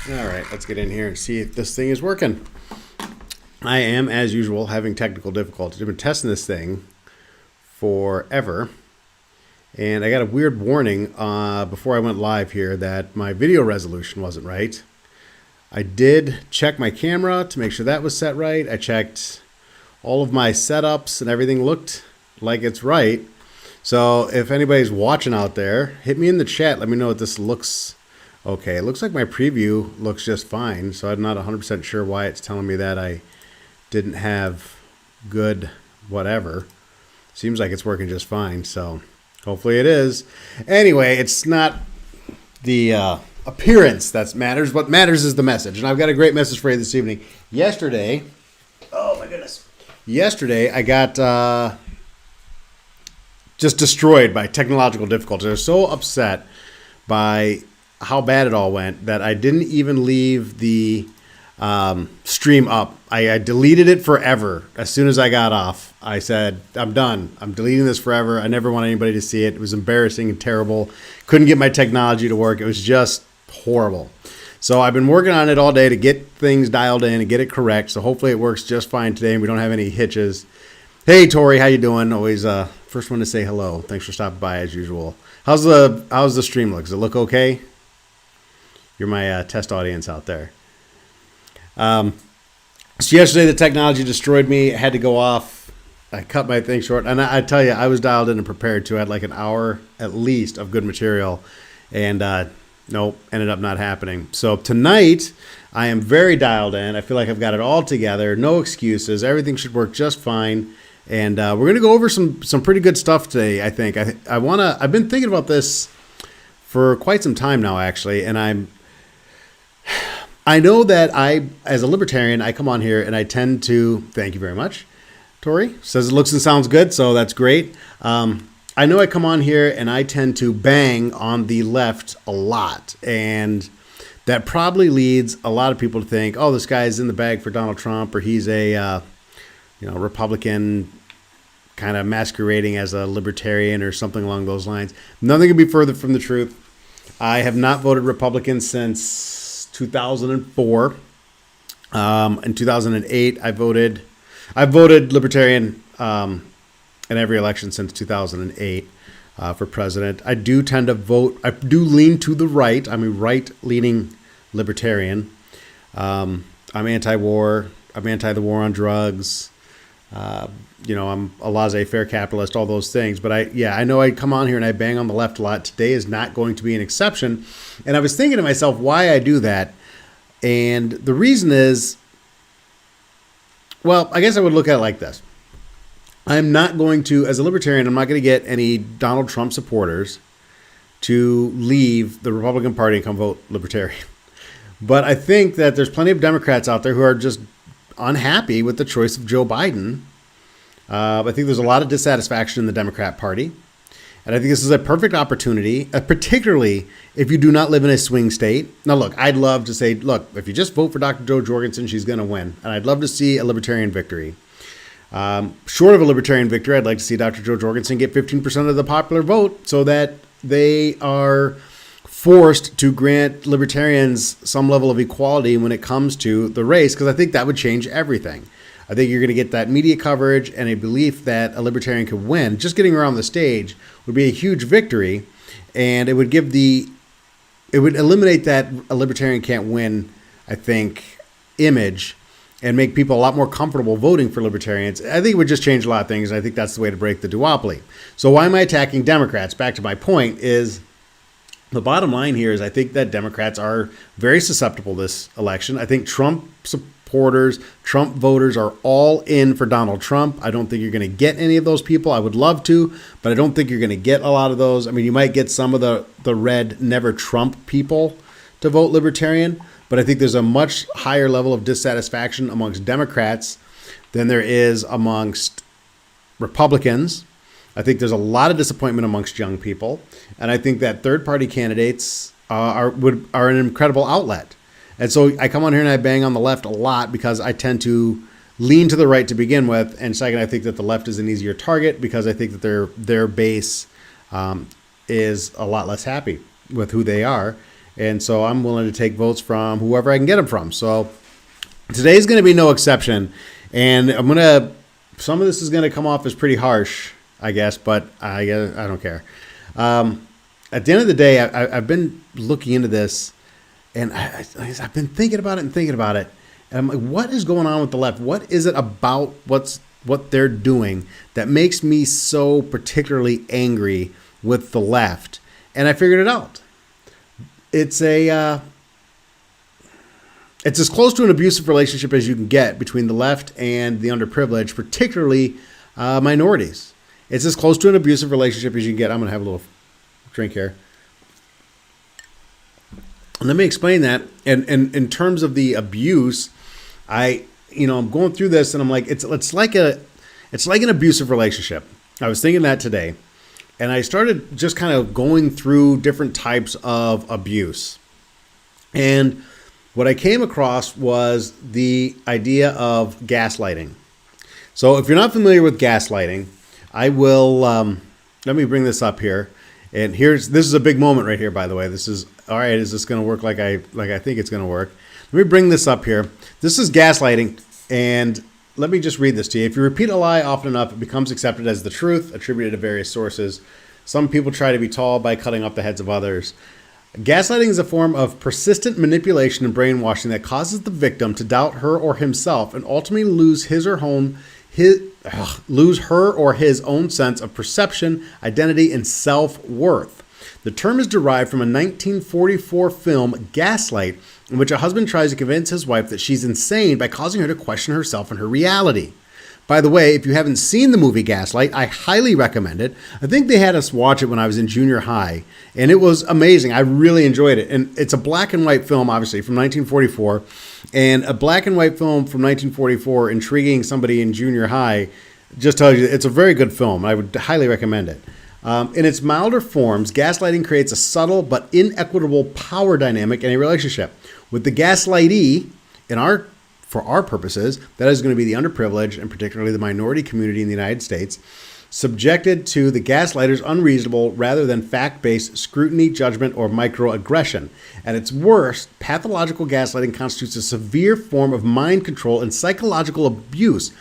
All right, let's get in here and see if this thing is working. I am, as usual, having technical difficulties. I've been testing this thing forever, and I got a weird warning before I went live here that my video resolution wasn't right. I did check my camera to make sure that was set right. I checked all of my setups and everything looked like it's right. So if anybody's watching out there, hit me in the chat. Let me know what this looks okay. It looks like my preview looks just fine. So I'm not 100% sure why it's telling me that I didn't have good whatever. Seems like it's working just fine. So hopefully it is. Anyway, it's not the appearance that matters. What matters is the message. And I've got a great message for you this evening. Yesterday, oh my goodness. Yesterday, I got just destroyed by technological difficulties. I was so upset by how bad it all went that I didn't even leave the stream up. I deleted it forever. As soon as I got off, I said, I'm done. I'm deleting this forever. I never want anybody to see it. It was embarrassing and terrible. Couldn't get my technology to work. It was just horrible. So I've been working on it all day to get things dialed in and get it correct. So hopefully it works just fine today and we don't have any hitches. Hey, Tori, how you doing? Always first one to say hello. Thanks for stopping by as usual. How's the stream look? Does it look okay? You're my test audience out there. So yesterday the technology destroyed me. I had to go off. I cut my thing short. And I tell you, I was dialed in and prepared to. I had like an hour at least of good material. And nope, ended up not happening. So tonight I am very dialed in. I feel like I've got it all together. No excuses. Everything should work just fine. And we're going to go over some pretty good stuff today, I think. I've been thinking about this for quite some time now, actually. And I know that as a libertarian, I come on here and I tend to, thank you very much. Tori says it looks and sounds good, so that's great. I know I come on here and I tend to bang on the left a lot. And that probably leads a lot of people to think, oh, this guy's in the bag for Donald Trump, or he's a Republican kind of masquerading as a libertarian or something along those lines. Nothing could be further from the truth. I have not voted Republican since 2004. In 2008, I voted Libertarian in every election since 2008 for president. I do tend to vote. I do lean to the right. I'm a right-leaning libertarian. I'm anti-war. I'm anti the war on drugs. I'm a laissez-faire capitalist, all those things. But I know I come on here and I bang on the left a lot. Today is not going to be an exception. And I was thinking to myself why I do that. And the reason is, well, I guess I would look at it like this. I'm not going to, as a libertarian, I'm not going to get any Donald Trump supporters to leave the Republican Party and come vote libertarian. But I think that there's plenty of Democrats out there who are just unhappy with the choice of Joe Biden. I think there's a lot of dissatisfaction in the Democrat Party. And I think this is a perfect opportunity, particularly if you do not live in a swing state. Now, look, I'd love to say, look, if you just vote for Dr. Jo Jorgensen, she's going to win. And I'd love to see a libertarian victory. Short of a libertarian victory, I'd like to see Dr. Jo Jorgensen get 15% of the popular vote so that they are forced to grant libertarians some level of equality when it comes to the race, because I think that would change everything. I think you're going to get that media coverage and a belief that a libertarian could win. Just getting around the stage would be a huge victory, and it would eliminate that a libertarian can't win, I think, image, and make people a lot more comfortable voting for libertarians. I think it would just change a lot of things, and I think that's the way to break the duopoly. So why am I attacking Democrats? Back to my point is, the bottom line here is I think that Democrats are very susceptible this election. I think Trump supporters, Trump voters are all in for Donald Trump. I don't think you're going to get any of those people. I would love to, but I don't think you're going to get a lot of those. I mean, you might get some of the red never Trump people to vote libertarian, but I think there's a much higher level of dissatisfaction amongst Democrats than there is amongst Republicans. I think there's a lot of disappointment amongst young people, and I think that third-party candidates are an incredible outlet. And so I come on here and I bang on the left a lot because I tend to lean to the right to begin with, and second, I think that the left is an easier target because I think that their base is a lot less happy with who they are, And so I'm willing to take votes from whoever I can get them from. So today's going to be no exception. And some of this is going to come off as pretty harsh, I guess, but I don't care. At the end of the day, I've been looking into this, and I've been thinking about it. And I'm like, what is going on with the left? What is it about what they're doing that makes me so particularly angry with the left? And I figured it out. It's as close to an abusive relationship as you can get between the left and the underprivileged, particularly minorities. It's as close to an abusive relationship as you can get. I'm going to have a little drink here. And let me explain that. And in terms of the abuse, I'm going through this and I'm like, it's like an abusive relationship. I was thinking that today, and I started just kind of going through different types of abuse. And what I came across was the idea of gaslighting. So if you're not familiar with gaslighting, I will, let me bring this up here. And this is a big moment right here, by the way. This is, all right, is this going to work like I think it's going to work? Let me bring this up here. This is gaslighting, and let me just read this to you. If you repeat a lie often enough, it becomes accepted as the truth, attributed to various sources. Some people try to be tall by cutting off the heads of others. Gaslighting is a form of persistent manipulation and brainwashing that causes the victim to doubt her or himself and ultimately lose her or his own sense of perception, identity, and self-worth. The term is derived from a 1944 film, Gaslight, in which a husband tries to convince his wife that she's insane by causing her to question herself and her reality. By the way, if you haven't seen the movie Gaslight, I highly recommend it. I think they had us watch it when I was in junior high, and it was amazing. I really enjoyed it. And it's a black and white film, obviously, from 1944. And a black and white film from 1944 intriguing somebody in junior high just tells you it's a very good film. I would highly recommend it. In its milder forms, gaslighting creates a subtle but inequitable power dynamic in a relationship. With the gaslightee, for our purposes, that is going to be the underprivileged and particularly the minority community in the United States, subjected to the gaslighter's unreasonable rather than fact-based scrutiny, judgment, or microaggression. At its worst, pathological gaslighting constitutes a severe form of mind control and psychological abuse.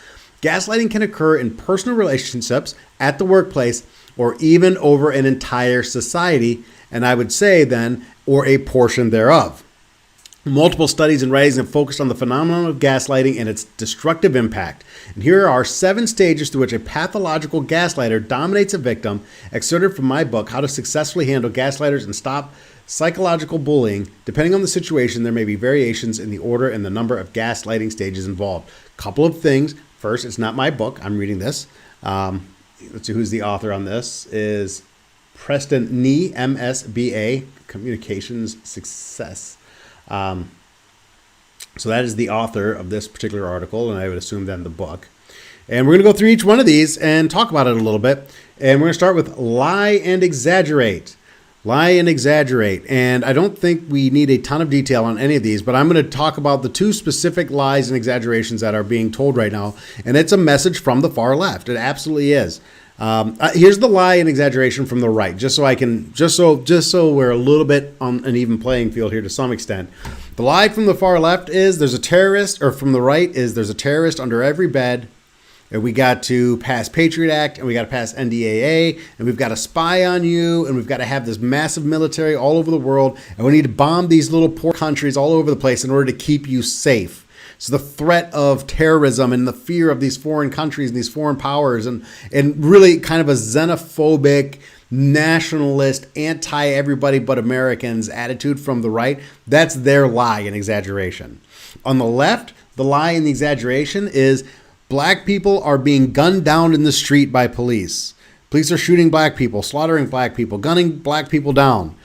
Gaslighting can occur in personal relationships, at the workplace, or even over an entire society, and I would say then, or a portion thereof. Multiple studies and writings have focused on the phenomenon of gaslighting and its destructive impact. And here are 7 stages through which a pathological gaslighter dominates a victim, excerpted from my book, How to Successfully Handle Gaslighters and Stop Psychological Bullying. Depending on the situation, there may be variations in the order and the number of gaslighting stages involved. Couple of things. First, it's not my book. I'm reading this. Let's see who's the author on this. Is Preston Nee, MSBA, Communications Success. So that is the author of this particular article, and I would assume then the book. And we're going to go through each one of these and talk about it a little bit. And we're going to start with lie and exaggerate. Lie and exaggerate. And I don't think we need a ton of detail on any of these, but I'm going to talk about the 2 specific lies and exaggerations that are being told right now. And it's a message from the far left. It absolutely is. Here's the lie and exaggeration from the right, just so we're a little bit on an even playing field here to some extent. The lie from the far left is there's a terrorist, or from the right is there's a terrorist under every bed, and we got to pass Patriot Act, and we got to pass NDAA, and we've got to spy on you, and we've got to have this massive military all over the world, and we need to bomb these little poor countries all over the place in order to keep you safe. So the threat of terrorism and the fear of these foreign countries and these foreign powers and really kind of a xenophobic, nationalist, anti-everybody but Americans attitude from the right, that's their lie and exaggeration. On the left, the lie and the exaggeration is black people are being gunned down in the street by police. Police are shooting black people, slaughtering black people, gunning black people down.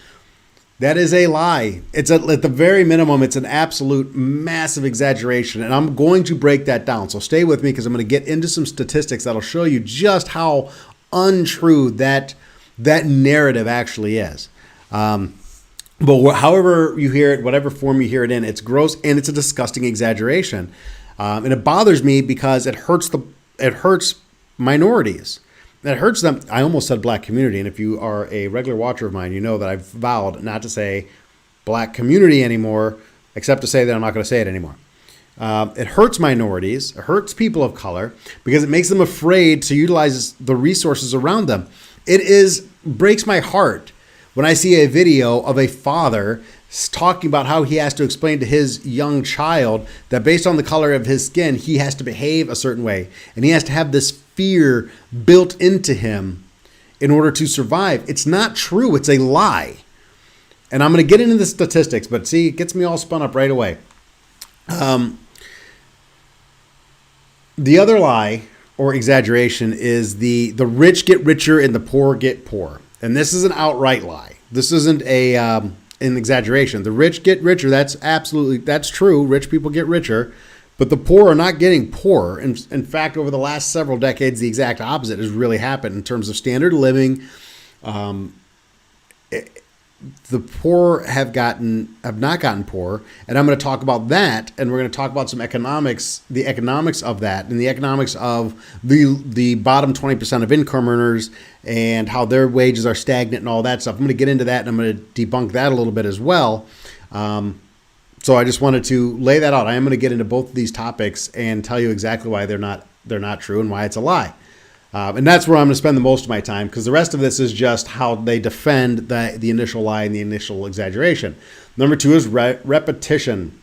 That is a lie. At the very minimum, it's an absolute massive exaggeration. And I'm going to break that down. So stay with me because I'm going to get into some statistics that'll show you just how untrue that narrative actually is. But however you hear it, whatever form you hear it in, it's gross and it's a disgusting exaggeration. And it bothers me because it hurts minorities. That hurts them. I almost said black community. And if you are a regular watcher of mine, you know that I've vowed not to say black community anymore, except to say that I'm not going to say it anymore. It hurts minorities. It hurts people of color because it makes them afraid to utilize the resources around them. Breaks my heart when I see a video of a father talking about how he has to explain to his young child that based on the color of his skin, he has to behave a certain way. And he has to have this fear built into him in order to survive. It's not true. It's a lie. And I'm going to get into the statistics, but see, it gets me all spun up right away. The other lie or exaggeration is the rich get richer and the poor get poor. And this is an outright lie. This isn't an exaggeration. The rich get richer. That's true. Rich people get richer, but the poor are not getting poorer. In fact, over the last several decades, the exact opposite has really happened in terms of standard of living. The poor have not gotten poorer, and I'm going to talk about that, and we're going to talk about some economics, the economics of that, and the economics of the bottom 20% of income earners and how their wages are stagnant and all that stuff. I'm going to get into that, and I'm going to debunk that a little bit as well. So I just wanted to lay that out. I am going to get into both of these topics and tell you exactly why they're not true and why it's a lie. And that's where I'm going to spend the most of my time, because the rest of this is just how they defend the initial lie and the initial exaggeration. Number 2 is repetition.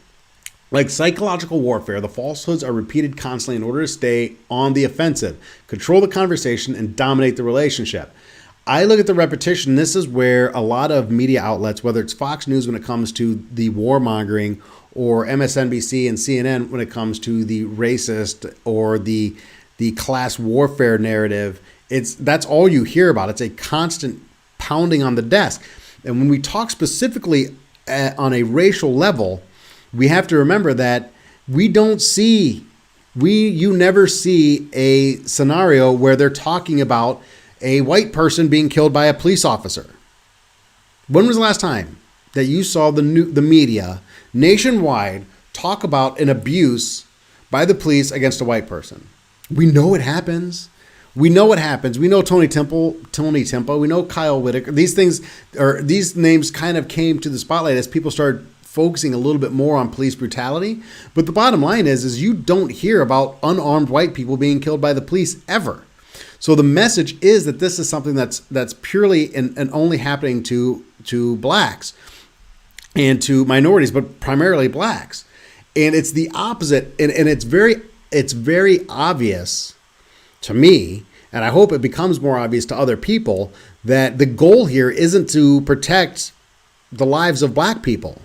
Like psychological warfare, the falsehoods are repeated constantly in order to stay on the offensive, control the conversation, and dominate the relationship. I look at the repetition. This is where a lot of media outlets, whether it's Fox News when it comes to the warmongering, or MSNBC and CNN when it comes to the racist or the class warfare narrative, that's all you hear about. It's a constant pounding on the desk. And when we talk specifically on a racial level, we have to remember that you never see a scenario where they're talking about a white person being killed by a police officer. When was the last time that you saw the media nationwide talk about an abuse by the police against a white person? We know it happens. We know Tony Temple. We know Kyle Whitaker. These names kind of came to the spotlight as people started focusing a little bit more on police brutality. But the bottom line is you don't hear about unarmed white people being killed by the police ever. So the message is that this is something that's purely and only happening to blacks and to minorities, but primarily blacks. And it's the opposite. And it's very obvious to me, and I hope it becomes more obvious to other people, that the goal here isn't to protect the lives of black people.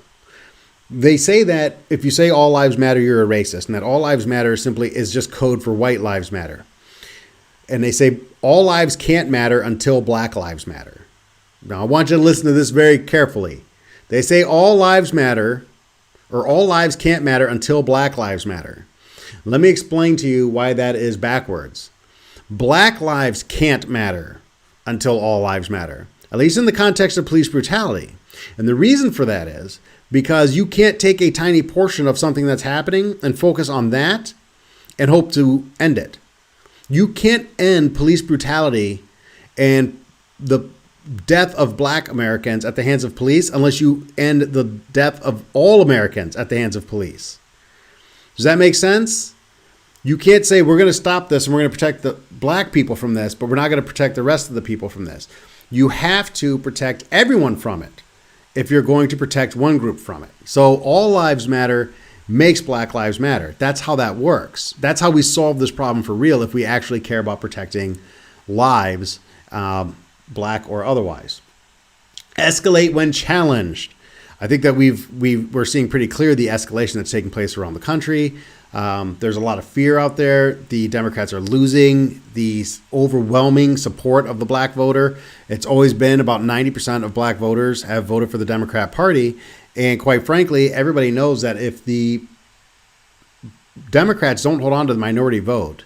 They say that if you say all lives matter, you're a racist, and that all lives matter simply is just code for white lives matter. And they say all lives can't matter until black lives matter. Now, I want you to listen to this very carefully. They say all lives matter, or all lives can't matter until black lives matter. Let me explain to you why that is backwards. Black lives can't matter until all lives matter, at least in the context of police brutality. And the reason for that is because you can't take a tiny portion of something that's happening and focus on that and hope to end it. You can't end police brutality and the death of black Americans at the hands of police unless you end the death of all Americans at the hands of police. Does that make sense? You can't say we're going to stop this and we're going to protect the black people from this, but we're not going to protect the rest of the people from this. You have to protect everyone from it if you're going to protect one group from it. So all lives matter makes Black Lives Matter. That's how that works. That's how we solve this problem for real if we actually care about protecting lives, black or otherwise. Escalate when challenged. I think that we're seeing pretty clear the escalation that's taking place around the country. There's a lot of fear out there. The Democrats are losing the overwhelming support of the black voter. It's always been about 90% of black voters have voted for the Democrat Party. And quite frankly, everybody knows that if the Democrats don't hold on to the minority vote,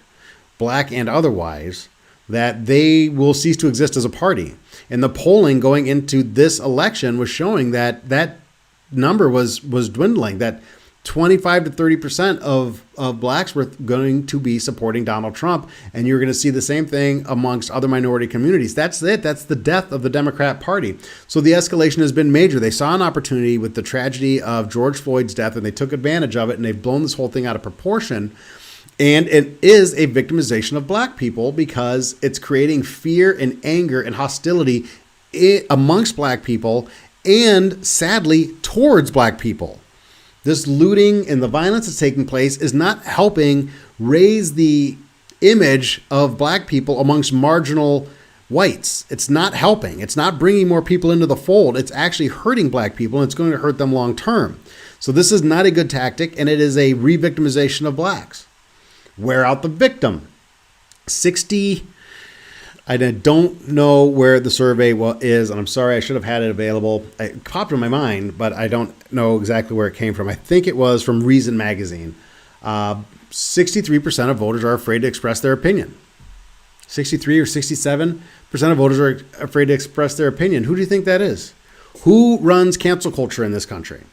black and otherwise, that they will cease to exist as a party. And the polling going into this election was showing that that number was dwindling, that 25 to 30% of blacks were going to be supporting Donald Trump. And you're going to see the same thing amongst other minority communities. That's it. That's the death of the Democrat Party. So the escalation has been major. They saw an opportunity with the tragedy of George Floyd's death, and they took advantage of it, and they've blown this whole thing out of proportion. And it is a victimization of black people because it's creating fear and anger and hostility amongst black people and, sadly, towards black people. This looting and the violence that's taking place is not helping raise the image of black people amongst marginal whites. It's not helping. It's not bringing more people into the fold. It's actually hurting black people, and it's going to hurt them long term. So this is not a good tactic, and it is a re-victimization of blacks. Wear out the victim. I don't know where the survey is, and I'm sorry, I should have had it available. It popped in my mind, but I don't know exactly where it came from. I think it was from Reason Magazine. 63% of voters are afraid to express their opinion. 63 or 67% of voters are afraid to express their opinion. Who do you think that is? Who runs cancel culture in this country?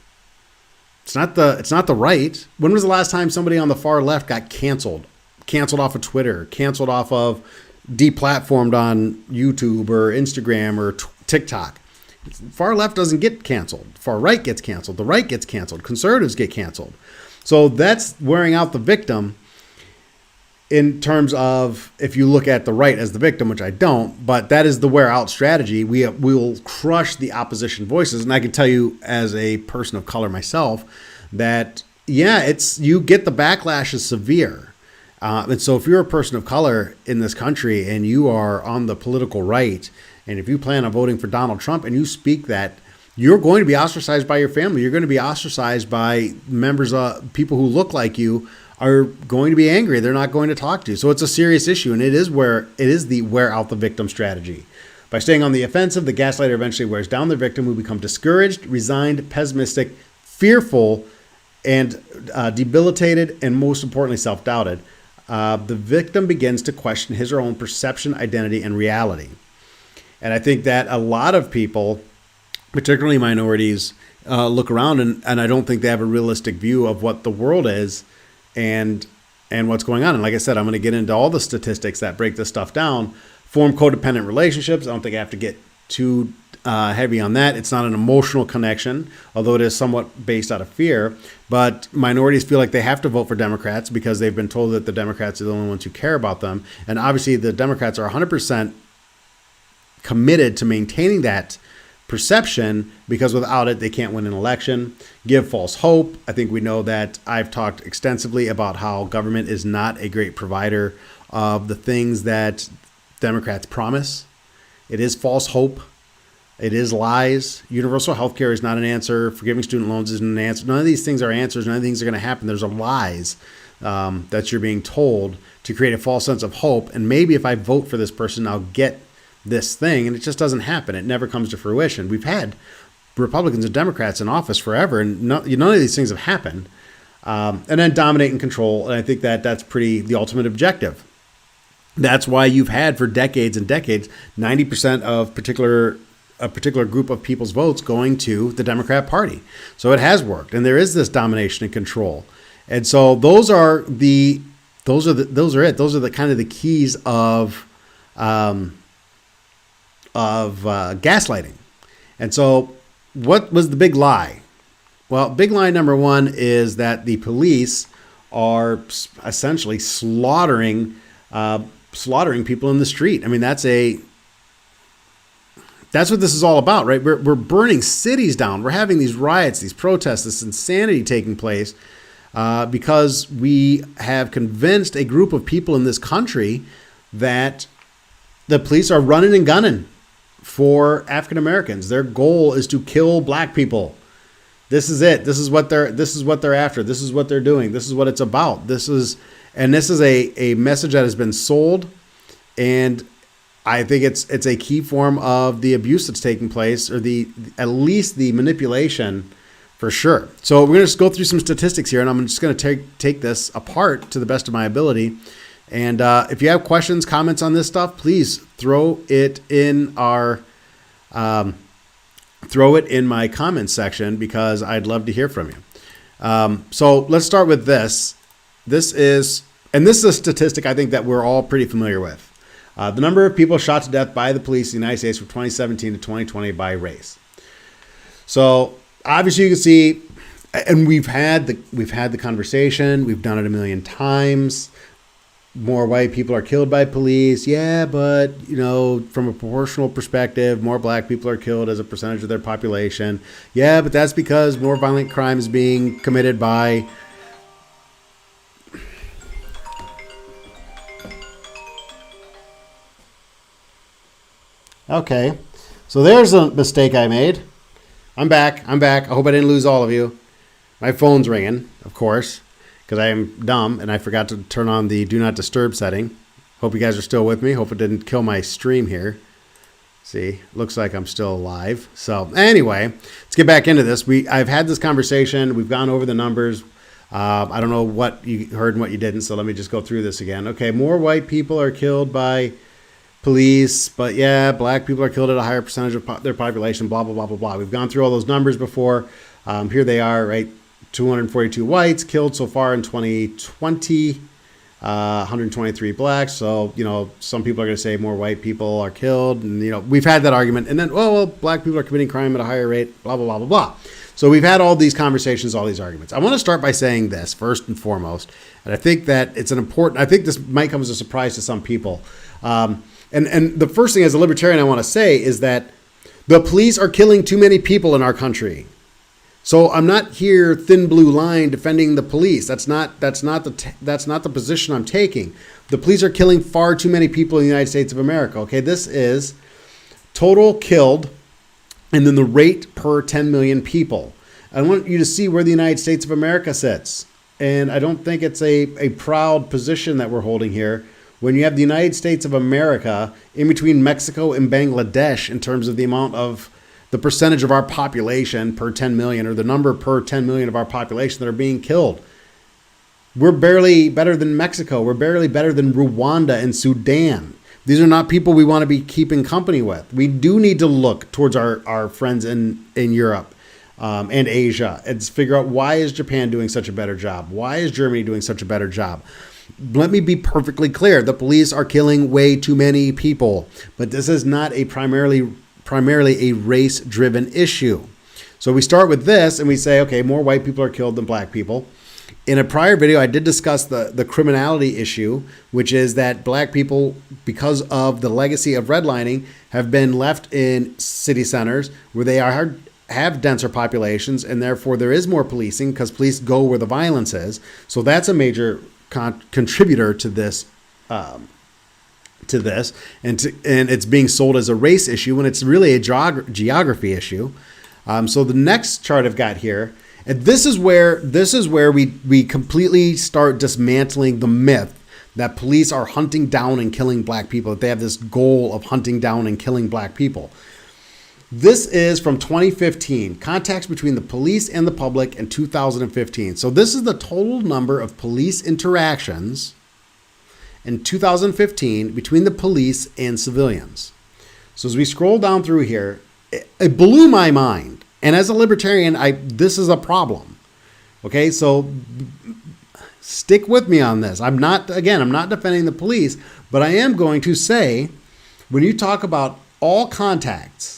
It's not the right. When was the last time somebody on the far left got canceled? Canceled off of Twitter, canceled off of deplatformed on YouTube or Instagram or TikTok. Far left doesn't get canceled. Far right gets canceled. The right gets canceled. Conservatives get canceled. So that's wearing out the victim in terms of, if you look at the right as the victim, which I don't, but that is the wear out strategy. We will crush the opposition voices. And I can tell you as a person of color myself that, you get the backlash is severe. And so if you're a person of color in this country and you are on the political right, and if you plan on voting for Donald Trump and you speak that, you're going to be ostracized by your family. You're going to be ostracized by members of people who look like you are going to be angry. They're not going to talk to you. So it's a serious issue. And it is the wear out the victim strategy. By staying on the offensive, the gaslighter eventually wears down the victim, who become discouraged, resigned, pessimistic, fearful, and debilitated, and most importantly, self-doubted. The victim begins to question his or her own perception, identity, and reality. And I think that a lot of people, particularly minorities, look around and I don't think they have a realistic view of what the world is and what's going on. And like I said, I'm going to get into all the statistics that break this stuff down. Form codependent relationships. I don't think I have to get too heavy on that. It's not an emotional connection, although it is somewhat based out of fear. But minorities feel like they have to vote for Democrats because they've been told that the Democrats are the only ones who care about them. And obviously the Democrats are 100% committed to maintaining that perception, because without it, they can't win an election. Give false hope. I think we know that. I've talked extensively about how government is not a great provider of the things that Democrats promise. It is false hope. It is lies. Universal health care is not an answer. Forgiving student loans isn't an answer. None of these things are answers. None of these things are going to happen. There's a lies that you're being told to create a false sense of hope. And maybe if I vote for this person, I'll get this thing. And it just doesn't happen. It never comes to fruition. We've had Republicans and Democrats in office forever, and none of these things have happened. And then dominate and control. And I think that that's the ultimate objective. That's why you've had for decades and decades 90% of a particular group of people's votes going to the Democrat Party. So it has worked, and there is this domination and control. And so those are the kind of the keys of gaslighting. And so what was the big lie? Well, big lie number one is that the police are essentially slaughtering people in the street. I mean, that's what this is all about, right? We're burning cities down. We're having these riots, these protests, this insanity taking place because we have convinced a group of people in this country that the police are running and gunning for African Americans. Their goal is to kill black people. This is it. This is what they're after. This is what they're doing. This is what it's about. This is a message that has been sold, and I think it's a key form of the abuse that's taking place, or at least the manipulation, for sure. So we're going to just go through some statistics here, and I'm just going to take this apart to the best of my ability. And if you have questions, comments on this stuff, please throw it in my comments section, because I'd love to hear from you. So let's start with this. This is a statistic I think that we're all pretty familiar with. The number of people shot to death by the police in the United States from 2017 to 2020 by race. So obviously you can see, and we've had the conversation. We've done it a million times. More white people are killed by police. Yeah, but, from a proportional perspective, more black people are killed as a percentage of their population. Yeah, but that's because more violent crime is being committed by... Okay, so there's a mistake I made. I'm back. I hope I didn't lose all of you. My phone's ringing, of course, because I am dumb and I forgot to turn on the do not disturb setting. Hope you guys are still with me. Hope it didn't kill my stream here. See, looks like I'm still alive. So anyway, let's get back into this. I've had this conversation. We've gone over the numbers. I don't know what you heard and what you didn't, so let me just go through this again. Okay, more white people are killed by police, but yeah, black people are killed at a higher percentage of their population, blah, blah, blah, blah, blah. We've gone through all those numbers before. Here they are, right? 242 whites killed so far in 2020, 123 blacks. So, some people are going to say more white people are killed. And, we've had that argument. And then, well, black people are committing crime at a higher rate, blah, blah, blah, blah, blah. So we've had all these conversations, all these arguments. I want to start by saying this first and foremost. And I think that it's I think this might come as a surprise to some people. And the first thing as a libertarian I want to say is that the police are killing too many people in our country. So I'm not here thin blue line defending the police. That's not the position I'm taking. The police are killing far too many people in the United States of America. Okay, this is total killed and then the rate per 10 million people. I want you to see where the United States of America sits. And I don't think it's a proud position that we're holding here. When you have the United States of America in between Mexico and Bangladesh in terms of the amount of the percentage of our population per 10 million or the number per 10 million of our population that are being killed. We're barely better than Mexico. We're barely better than Rwanda and Sudan. These are not people we want to be keeping company with. We do need to look towards our friends in Europe and Asia and figure out, why is Japan doing such a better job? Why is Germany doing such a better job? Let me be perfectly clear. The police are killing way too many people, but this is not a primarily a race-driven issue. So we start with this and we say, okay, more white people are killed than black people. In a prior video, I did discuss the criminality issue, which is that black people, because of the legacy of redlining, have been left in city centers where they have denser populations, and therefore there is more policing because police go where the violence is. So that's a major contributor to this, and it's being sold as a race issue when it's really a geography issue. So the next chart I've got here, and this is where we completely start dismantling the myth that police are hunting down and killing black people, that they have this goal of hunting down and killing black people. This is from 2015, contacts between the police and the public in 2015. So this is the total number of police interactions in 2015 between the police and civilians. So as we scroll down through here, it blew my mind. And as a libertarian, this is a problem. Okay, so stick with me on this. I'm not defending the police, but I am going to say, when you talk about all contacts,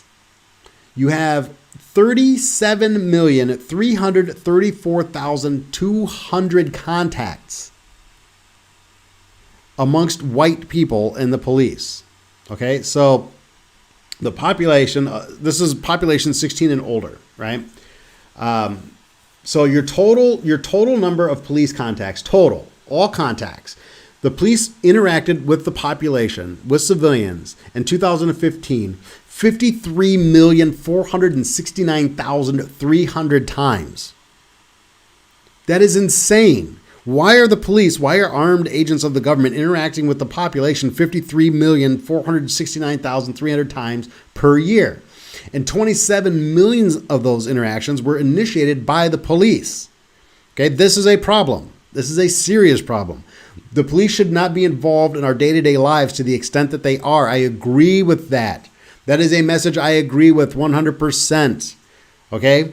you have 37,334,200 contacts amongst white people in the police. Okay, so the population, this is population 16 and older, right? So your total number of police contacts, all contacts, the police interacted with the population, with civilians in 2015, 53,469,300 times. That is insane. Why are armed agents of the government interacting with the population 53,469,300 times per year? And 27 million of those interactions were initiated by the police. Okay, this is a problem. This is a serious problem. The police should not be involved in our day-to-day lives to the extent that they are. I agree with that. That is a message I agree with 100%. Okay?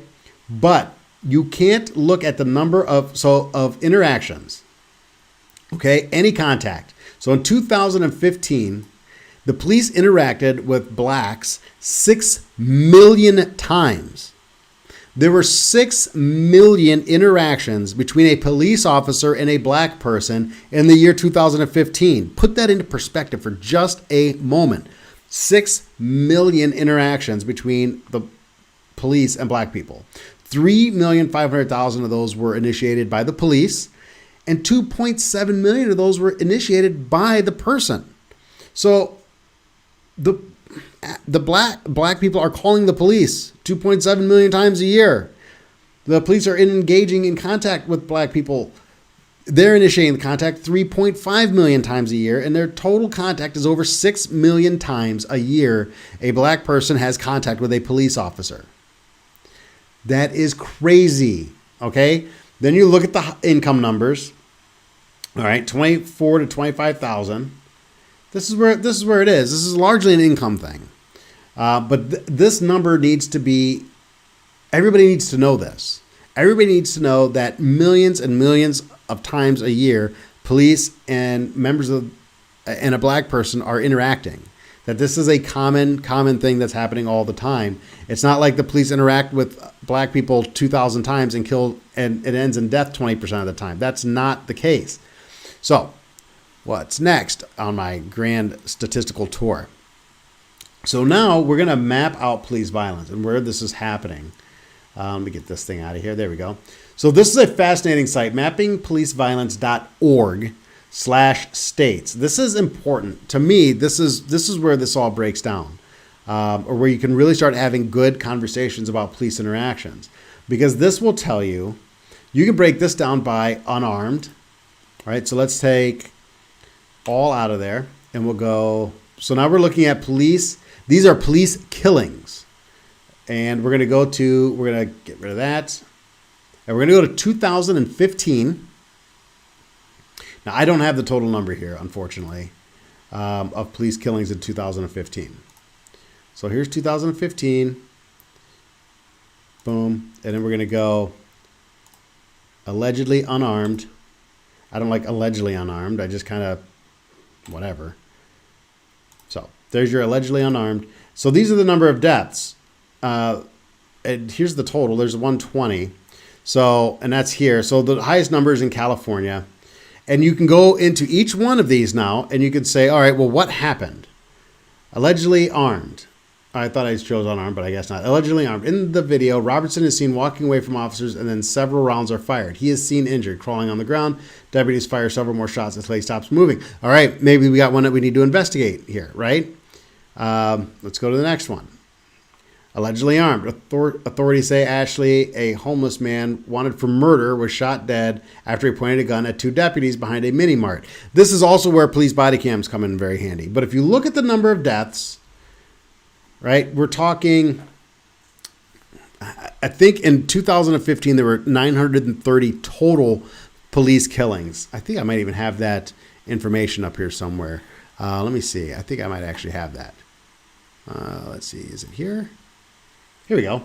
But you can't look at the number of interactions. Okay, any contact. So in 2015, the police interacted with blacks 6 million times. There were 6 million interactions between a police officer and a black person in the year 2015. Put that into perspective for just a moment. 6 million interactions between the police and black people. 3,500,000 of those were initiated by the police, and 2.7 million of those were initiated by the person. So the black people are calling the police 2.7 million times a year. The police are engaging in contact with black people. They're initiating the contact 3.5 million times a year, and their total contact is over 6 million times a year. A black person has contact with a police officer. That is crazy. Okay. Then you look at the income numbers. All right, 24 to 25,000. This is where it is. This is largely an income thing. But this number needs to be, everybody needs to know this. Everybody needs to know that millions and millions of times a year, police and members of, and a black person are interacting. That this is a common thing that's happening all the time. It's not like the police interact with black people 2,000 times and kill, and it ends in death 20% of the time. That's not the case. So, what's next on my grand statistical tour? So now we're going to map out police violence and where this is happening. Let me get this thing out of here. There we go. So this is a fascinating site, mappingpoliceviolence.org/states. This is important. To me, this is where this all breaks down, or where you can really start having good conversations about police interactions. Because this will tell you, you can break this down by unarmed. All right, so let's take all out of there and we'll go. So now we're looking at police. These are police killings. And we're going to get rid of that. And we're going to go to 2015. Now, I don't have the total number here, unfortunately, of police killings in 2015. So here's 2015. Boom. And then we're going to go allegedly unarmed. I don't like allegedly unarmed. I just kind of, whatever. So there's your allegedly unarmed. So these are the number of deaths. And here's the total. There's 120. So, and that's here. So the highest number is in California. And you can go into each one of these now and you could say, all right, well, what happened? Allegedly armed. I thought I chose unarmed, but I guess not. Allegedly armed. In the video, Robertson is seen walking away from officers and then several rounds are fired. He is seen injured, crawling on the ground. Deputies fire several more shots until he stops moving. All right, maybe we got one that we need to investigate here, right? Let's go to the next one. Allegedly armed. Authorities say Ashley, a homeless man wanted for murder, was shot dead after he pointed a gun at two deputies behind a mini mart. This is also where police body cams come in very handy. But if you look at the number of deaths, right, we're talking, I think in 2015 there were 930 total police killings. I think I might even have that information up here somewhere. Let me see. I think I might actually have that. Let's see. Is it here? Here we go.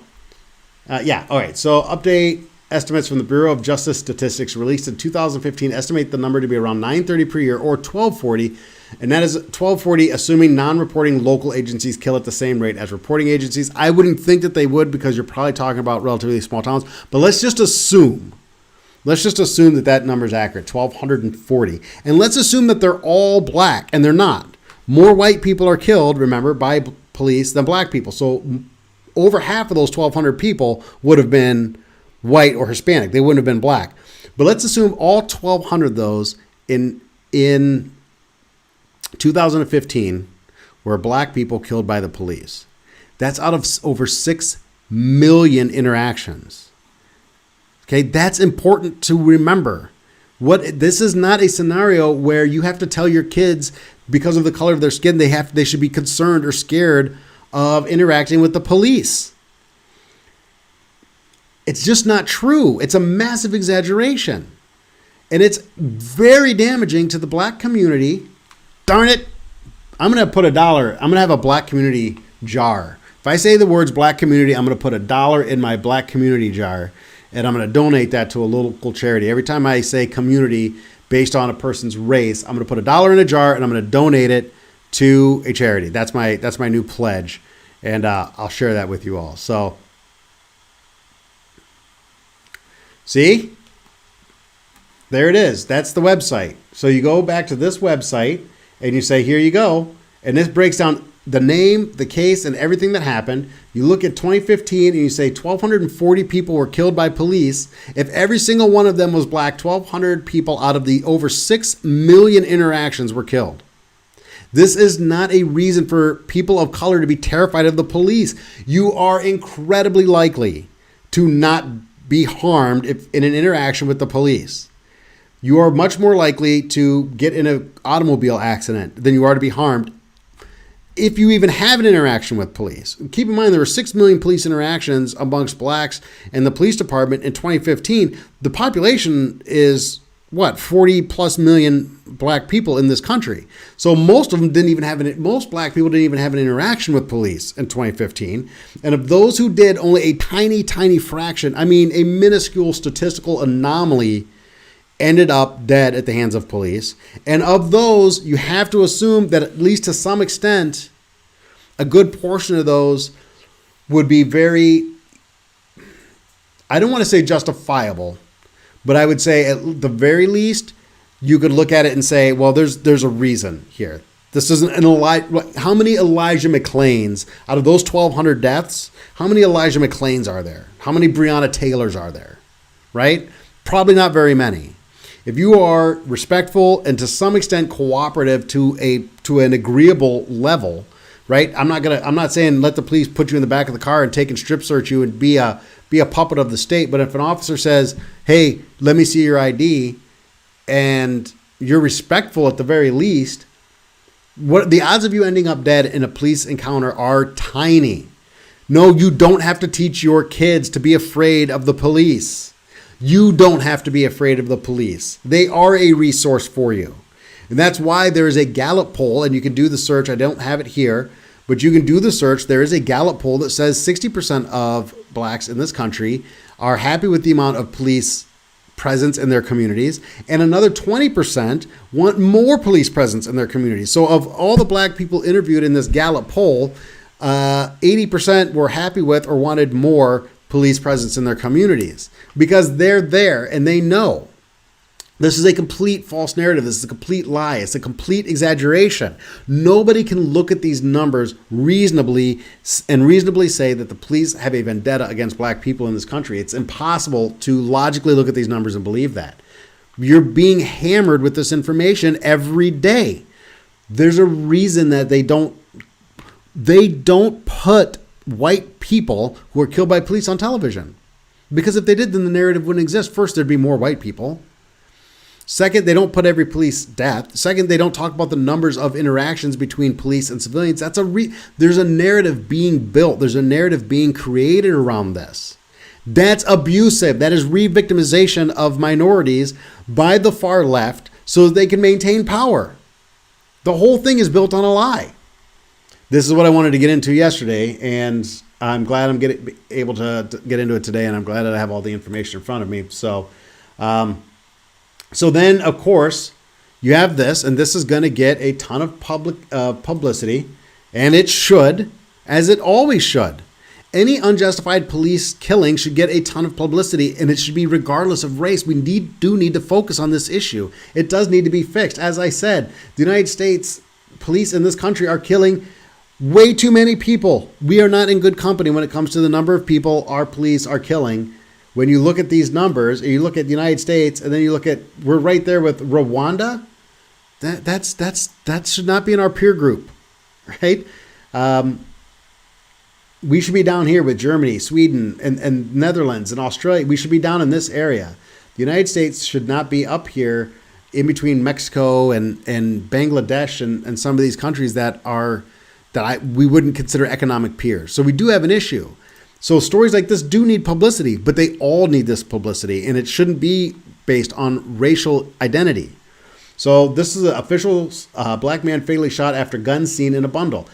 Yeah. All right. So update estimates from the Bureau of Justice Statistics released in 2015 estimate the number to be around 930 per year, or 1240. And that is 1240, assuming non-reporting local agencies kill at the same rate as reporting agencies. I wouldn't think that they would, because you're probably talking about relatively small towns. But let's just assume that that number is accurate, 1,240. And let's assume that they're all black, and they're not. More white people are killed, remember, by police than black people. So over half of those 1,200 people would have been white or Hispanic. They wouldn't have been black. But let's assume all 1,200 of those in 2015 were black people killed by the police. That's out of over 6 million interactions. Okay, that's important to remember. This is not a scenario where you have to tell your kids, because of the color of their skin, they should be concerned or scared of interacting with the police. It's just not true. It's a massive exaggeration. And it's very damaging to the black community. Darn it. I'm going to put $1. I'm going to have a black community jar. If I say the words black community, I'm going to put $1 in my black community jar. and I'm going to donate that to a local charity. Every time I say community based on a person's race, I'm going to put $1 in a jar and I'm going to donate it to a charity. That's my new pledge, and I'll share that with you all. So, see, there it is. That's the website. So you go back to this website and you say, here you go, and this breaks down the name, the case, and everything that happened. You look at 2015 and you say 1,240 people were killed by police. If every single one of them was black, 1,200 people out of the over 6 million interactions were killed. This is not a reason for people of color to be terrified of the police. You are incredibly likely to not be harmed if in an interaction with the police. You are much more likely to get in an automobile accident than you are to be harmed if you even have an interaction with police. Keep in mind, there were 6 million police interactions amongst blacks and the police department in 2015. The population is, 40 plus million black people in this country. So most of them most black people didn't even have an interaction with police in 2015. And of those who did, only a tiny, tiny fraction, a minuscule statistical anomaly ended up dead at the hands of police. And of those, you have to assume that at least to some extent, a good portion of those would be very, I don't want to say justifiable, but I would say at the very least, you could look at it and say, well, there's a reason here. This isn't how many Elijah McClains out of those 1,200 deaths, how many Elijah McClains are there? How many Breonna Taylors are there? Right? Probably not very many. If you are respectful and to some extent cooperative to an agreeable level, right? I'm not saying let the police put you in the back of the car and take and strip search you and be a puppet of the state. But if an officer says, hey, let me see your ID, and you're respectful at the very least, what the odds of you ending up dead in a police encounter are tiny. No, you don't have to teach your kids to be afraid of the police. You don't have to be afraid of the police. They are a resource for you. And that's why there is a Gallup poll, and you can do the search. I don't have it here, but you can do the search. There is a Gallup poll that says 60% of blacks in this country are happy with the amount of police presence in their communities, and another 20% want more police presence in their communities. So of all the black people interviewed in this Gallup poll, 80% were happy with or wanted more police presence in their communities because they're there and they know. This is a complete false narrative. This is a complete lie. It's a complete exaggeration. Nobody can look at these numbers reasonably say that the police have a vendetta against black people in this country. It's impossible to logically look at these numbers and believe that. You're being hammered with this information every day. There's a reason that they don't put white people who are killed by police on television. Because if they did, then the narrative wouldn't exist. First, there'd be more white people. Second, they don't put every police death. Second, they don't talk about the numbers of interactions between police and civilians. There's a narrative being built. There's a narrative being created around this. That's abusive. That is re-victimization of minorities by the far left so that they can maintain power. The whole thing is built on a lie. This is what I wanted to get into yesterday, and I'm glad I'm able to get into it today, and I'm glad that I have all the information in front of me. So then, of course, you have this, and this is going to get a ton of public publicity, and it should, as it always should. Any unjustified police killing should get a ton of publicity, and it should be regardless of race. We do need to focus on this issue. It does need to be fixed. As I said, the United States police in this country are killing way too many people. We are not in good company when it comes to the number of people our police are killing. When you look at these numbers, and you look at the United States, and then you look at, we're right there with Rwanda. That should not be in our peer group, right? We should be down here with Germany, Sweden, and Netherlands, and Australia. We should be down in this area. The United States should not be up here in between Mexico and Bangladesh and some of these countries that we wouldn't consider economic peers. So we do have an issue. So stories like this do need publicity, but they all need this publicity, and it shouldn't be based on racial identity. So this is an official black man fatally shot after gun seen in a bundle.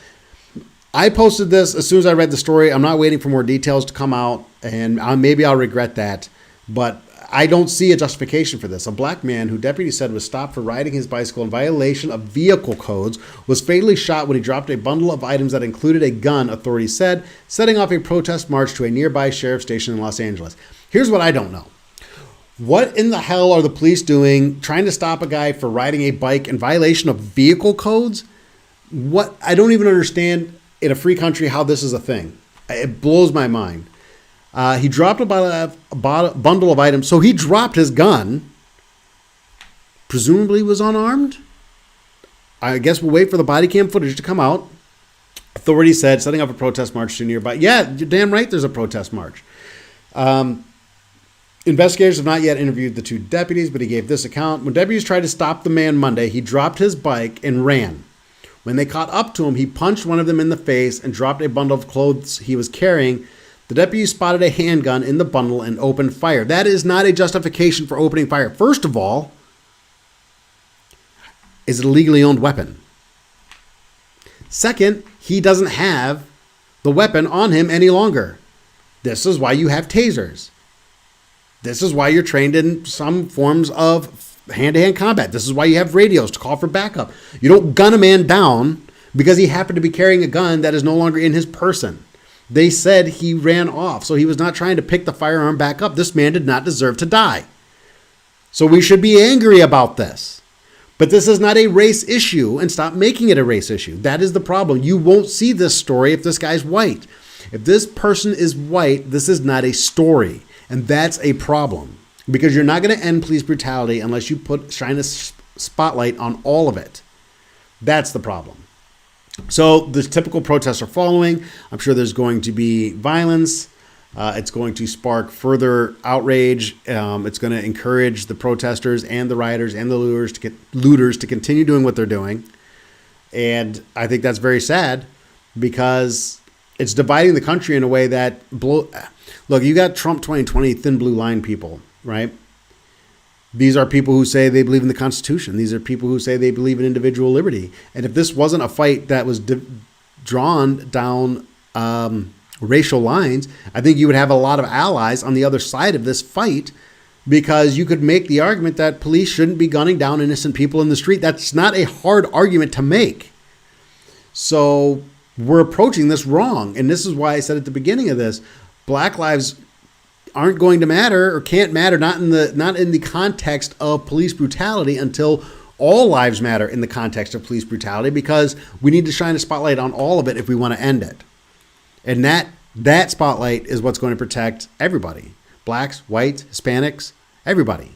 I posted this as soon as I read the story. I'm not waiting for more details to come out, and maybe I'll regret that. But I don't see a justification for this. A black man who deputies said was stopped for riding his bicycle in violation of vehicle codes was fatally shot when he dropped a bundle of items that included a gun, authorities said, setting off a protest march to a nearby sheriff's station in Los Angeles. Here's what I don't know. What in the hell are the police doing trying to stop a guy for riding a bike in violation of vehicle codes? What? I don't even understand in a free country how this is a thing. It blows my mind. He dropped a bundle of items. So he dropped his gun. Presumably was unarmed. I guess we'll wait for the body cam footage to come out. Authorities said setting up a protest march to nearby. Yeah, you're damn right there's a protest march. Investigators have not yet interviewed the two deputies, but he gave this account. When deputies tried to stop the man Monday, he dropped his bike and ran. When they caught up to him, he punched one of them in the face and dropped a bundle of clothes he was carrying. The deputies spotted a handgun in the bundle and opened fire. That is not a justification for opening fire. First of all, is it a legally owned weapon? Second, he doesn't have the weapon on him any longer. This is why you have tasers. This is why you're trained in some forms of hand-to-hand combat. This is why you have radios to call for backup. You don't gun a man down because he happened to be carrying a gun that is no longer in his person. They said he ran off, so he was not trying to pick the firearm back up. This man did not deserve to die. So we should be angry about this. But this is not a race issue, and stop making it a race issue. That is the problem. You won't see this story if this guy's white. If this person is white, this is not a story. And that's a problem because you're not going to end police brutality unless you shine a spotlight on all of it. That's the problem. So the typical protests are following. I'm sure there's going to be violence. It's going to spark further outrage. It's going to encourage the protesters and the rioters and the looters to continue doing what they're doing. And I think that's very sad because it's dividing the country in a way that look, you got Trump 2020 thin blue line people, right? These are people who say they believe in the Constitution. These are people who say they believe in individual liberty. And if this wasn't a fight that was drawn down racial lines, I think you would have a lot of allies on the other side of this fight because you could make the argument that police shouldn't be gunning down innocent people in the street. That's not a hard argument to make. So we're approaching this wrong. And this is why I said at the beginning of this, Black lives aren't going to matter or can't matter, not in the context of police brutality until all lives matter in the context of police brutality because we need to shine a spotlight on all of it if we want to end it. And that spotlight is what's going to protect everybody. Blacks, whites, Hispanics, everybody.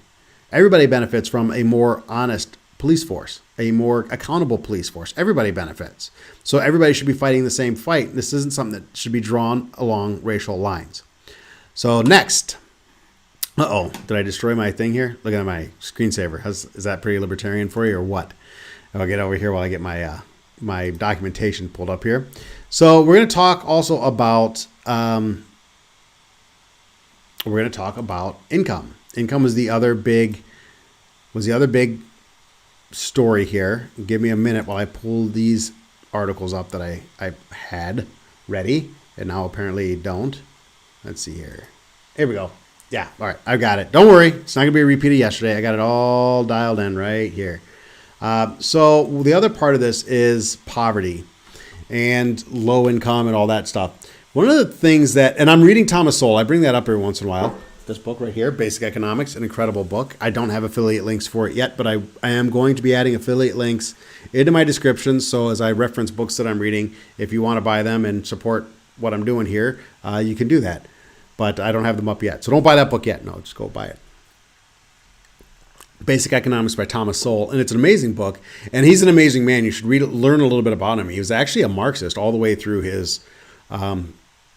Everybody benefits from a more honest police force, a more accountable police force. Everybody benefits. So everybody should be fighting the same fight. This isn't something that should be drawn along racial lines. So next. Did I destroy my thing here? Look at my screensaver. Is that pretty libertarian for you or what? I'll get over here while I get my documentation pulled up here. So we're going to talk also about income. Income was the other big story here. Give me a minute while I pull these articles up that I had ready and now apparently don't. Let's see here. Here we go. Yeah, all right, I got it. Don't worry, it's not going to be a repeat of yesterday. I got it all dialed in right here. So the other part of this is poverty and low income and all that stuff. One of the things and I'm reading Thomas Sowell. I bring that up every once in a while. This book right here, Basic Economics, an incredible book. I don't have affiliate links for it yet, but I am going to be adding affiliate links into my description. So as I reference books that I'm reading, if you want to buy them and support what I'm doing here, you can do that. But I don't have them up yet. So don't buy that book yet. No, just go buy it. Basic Economics by Thomas Sowell. And it's an amazing book. And he's an amazing man. You should learn a little bit about him. He was actually a Marxist all the way through his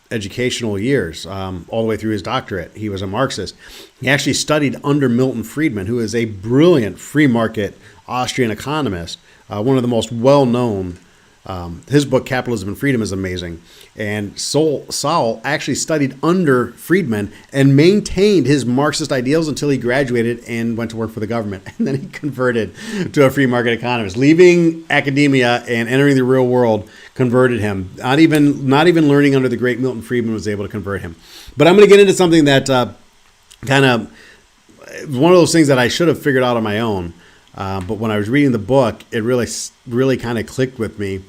educational years, all the way through his doctorate. He was a Marxist. He actually studied under Milton Friedman, who is a brilliant free market Austrian economist, one of the most well-known. His book, Capitalism and Freedom, is amazing. And Sowell actually studied under Friedman and maintained his Marxist ideals until he graduated and went to work for the government. And then he converted to a free market economist. Leaving academia and entering the real world converted him. Not even learning under the great Milton Friedman was able to convert him. But I'm going to get into something that kind of, it was one of those things that I should have figured out on my own. But when I was reading the book, it really kind of clicked with me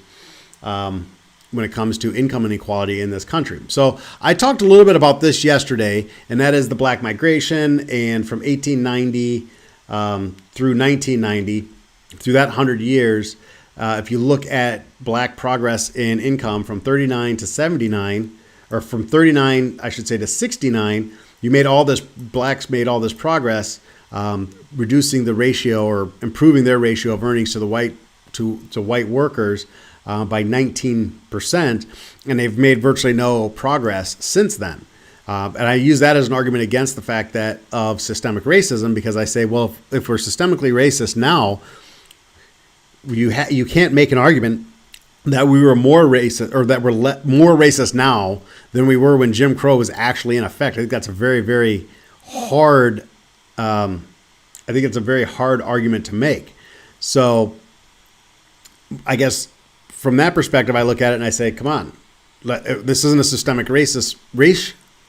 when it comes to income inequality in this country. So I talked a little bit about this yesterday, and that is the Black migration, and from 1890 through 1990, through that 100 years, if you look at Black progress in income from 39 to 79, or from 39, I should say, to 69, Blacks made all this progress, reducing the ratio or improving their ratio of earnings to the white workers by 19%, and they've made virtually no progress since then. And I use that as an argument against the fact that of systemic racism, because I say, well, if we're systemically racist now, you can't make an argument that we were more racist, or that we're more racist now than we were when Jim Crow was actually in effect. I think that's a very, very hard. I think it's a very hard argument to make. So, I guess from that perspective, I look at it and I say, come on, this isn't a systemic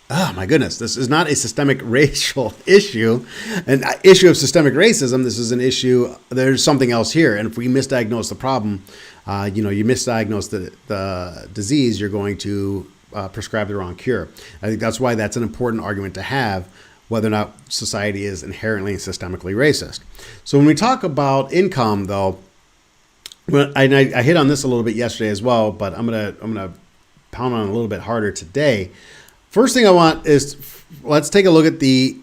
oh my goodness, this is not a systemic racial issue, an issue of systemic racism. This is an issue, there's something else here. And if we misdiagnose the problem, you misdiagnose the disease, you're going to prescribe the wrong cure. I think that's why that's an important argument to have, whether or not society is inherently and systemically racist. So when we talk about income, though, I hit on this a little bit yesterday as well, but I'm gonna pound on it a little bit harder today. First thing I want is, let's take a look at the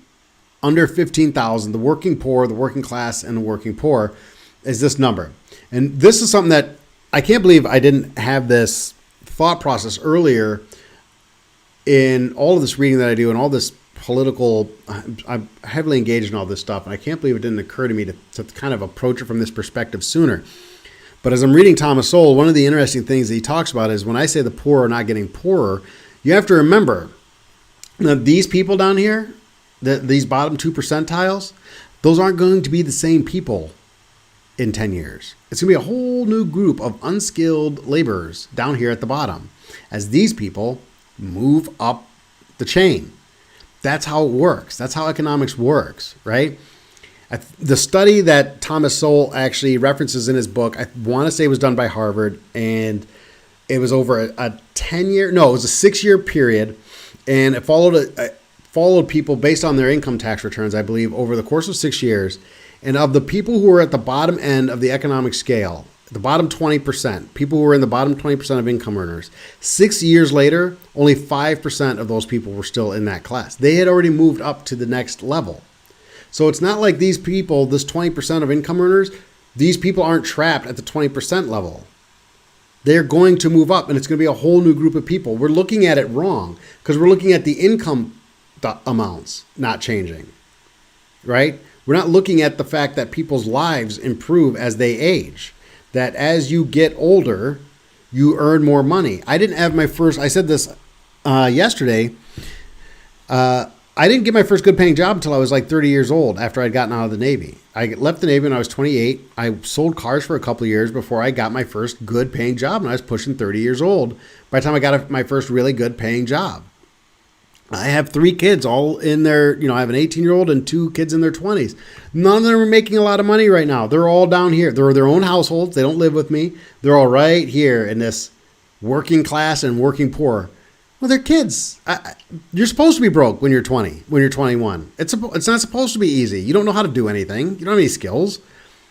under 15,000, the working poor, the working class, and the working poor is this number. And this is something that I can't believe I didn't have this thought process earlier in all of this reading that I do and all this political, I'm heavily engaged in all this stuff. And I can't believe it didn't occur to me to kind of approach it from this perspective sooner. But as I'm reading Thomas Sowell, one of the interesting things that he talks about is when I say the poor are not getting poorer, you have to remember that these people down here, these bottom 2 percentiles, those aren't going to be the same people in 10 years. It's going to be a whole new group of unskilled laborers down here at the bottom as these people move up the chain. That's how it works. That's how economics works, right? The study that Thomas Sowell actually references in his book, I want to say was done by Harvard, and it was over a 6-year period, and it followed people based on their income tax returns, I believe, over the course of 6 years. And of the people who were at the bottom end of the economic scale, the bottom 20%, people who were in the bottom 20% of income earners, 6 years later, only 5% of those people were still in that class. They had already moved up to the next level. So it's not like these people, this 20% of income earners, these people aren't trapped at the 20% level. They're going to move up, and it's going to be a whole new group of people. We're looking at it wrong because we're looking at the income amounts not changing, right? We're not looking at the fact that people's lives improve as they age, that as you get older, you earn more money. I said this yesterday, I didn't get my first good paying job until I was like 30 years old after I'd gotten out of the Navy. I left the Navy when I was 28. I sold cars for a couple of years before I got my first good paying job, and I was pushing 30 years old by the time I got my first really good paying job. I have 3 kids all in their, I have an 18-year-old and 2 kids in their 20s. None of them are making a lot of money right now. They're all down here. They're their own households. They don't live with me. They're all right here in this working class and working poor. Well, they're kids. You're supposed to be broke when you're 20, when you're 21. It's not supposed to be easy. You don't know how to do anything. You don't have any skills.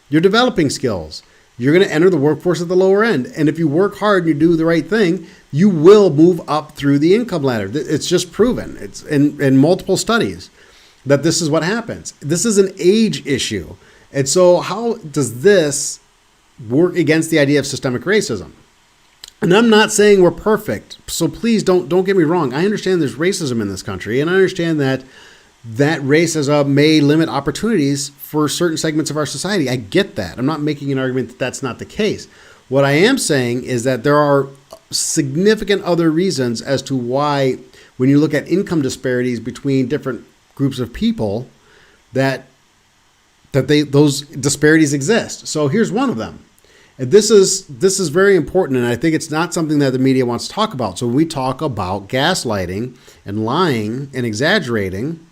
You're developing skills. You're going to enter the workforce at the lower end. And if you work hard and you do the right thing, you will move up through the income ladder. It's just proven. It's in multiple studies that this is what happens. This is an age issue. And so how does this work against the idea of systemic racism? And I'm not saying we're perfect, so please don't get me wrong. I understand there's racism in this country, and I understand that racism may limit opportunities for certain segments of our society. I get that. I'm not making an argument that that's not the case. What I am saying is that there are significant other reasons as to why, when you look at income disparities between different groups of people, that those disparities exist. So here's one of them. And this is very important, and I think it's not something that the media wants to talk about. So when we talk about gaslighting and lying and exaggerating,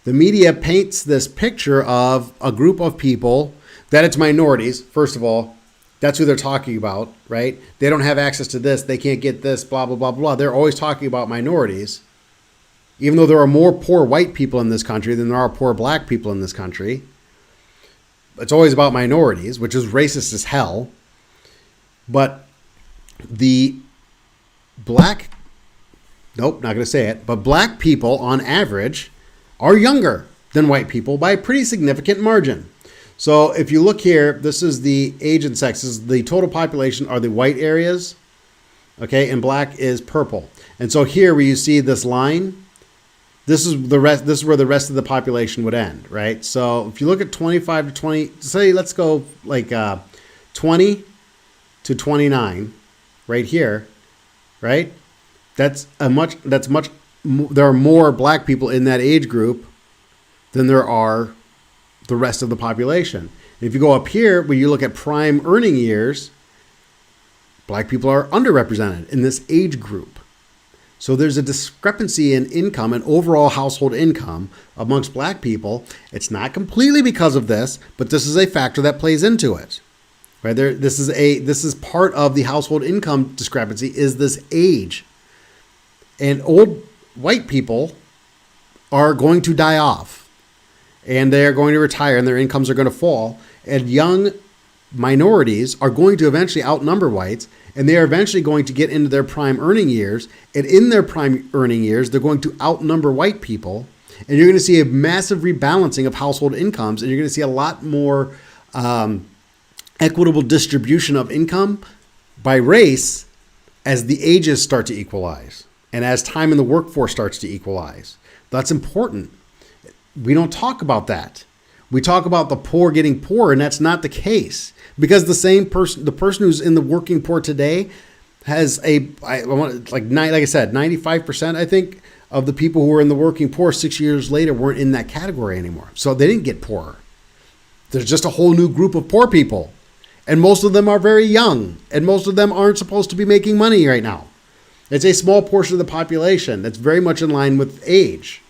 the media paints this picture of a group of people that it's minorities. First of all, that's who they're talking about, right? They don't have access to this. They can't get this, blah, blah, blah, blah. They're always talking about minorities, even though there are more poor white people in this country than there are poor black people in this country. It's always about minorities, which is racist as hell. But the black, nope, not going to say it, but black people on average are younger than white people by a pretty significant margin. So if you look here, this is the age and sex. This is the total population are the white areas, okay, and black is purple. And so here where you see this line, this is the rest. This is where the rest of the population would end, right? So if you look at 25 to 20, say let's go like 20 to 29, right here, right? There are more black people in that age group than there are the rest of the population. If you go up here, where you look at prime earning years, black people are underrepresented in this age group. So there's a discrepancy in income and overall household income amongst black people. It's not completely because of this, but this is a factor that plays into it. Right there, this is part of the household income discrepancy is this age. And old white people are going to die off. And they're going to retire and their incomes are going to fall. And young minorities are going to eventually outnumber whites, and they are eventually going to get into their prime earning years. And in their prime earning years, they're going to outnumber white people. And you're going to see a massive rebalancing of household incomes, and you're going to see a lot more equitable distribution of income by race as the ages start to equalize and as time in the workforce starts to equalize. That's important. We don't talk about that. We talk about the poor getting poorer, and that's not the case, because the person who's in the working poor today has like I said, 95%, I think, of the people who were in the working poor 6 years later weren't in that category anymore. So they didn't get poorer. There's just a whole new group of poor people, and most of them are very young, and most of them aren't supposed to be making money right now. It's a small portion of the population that's very much in line with age.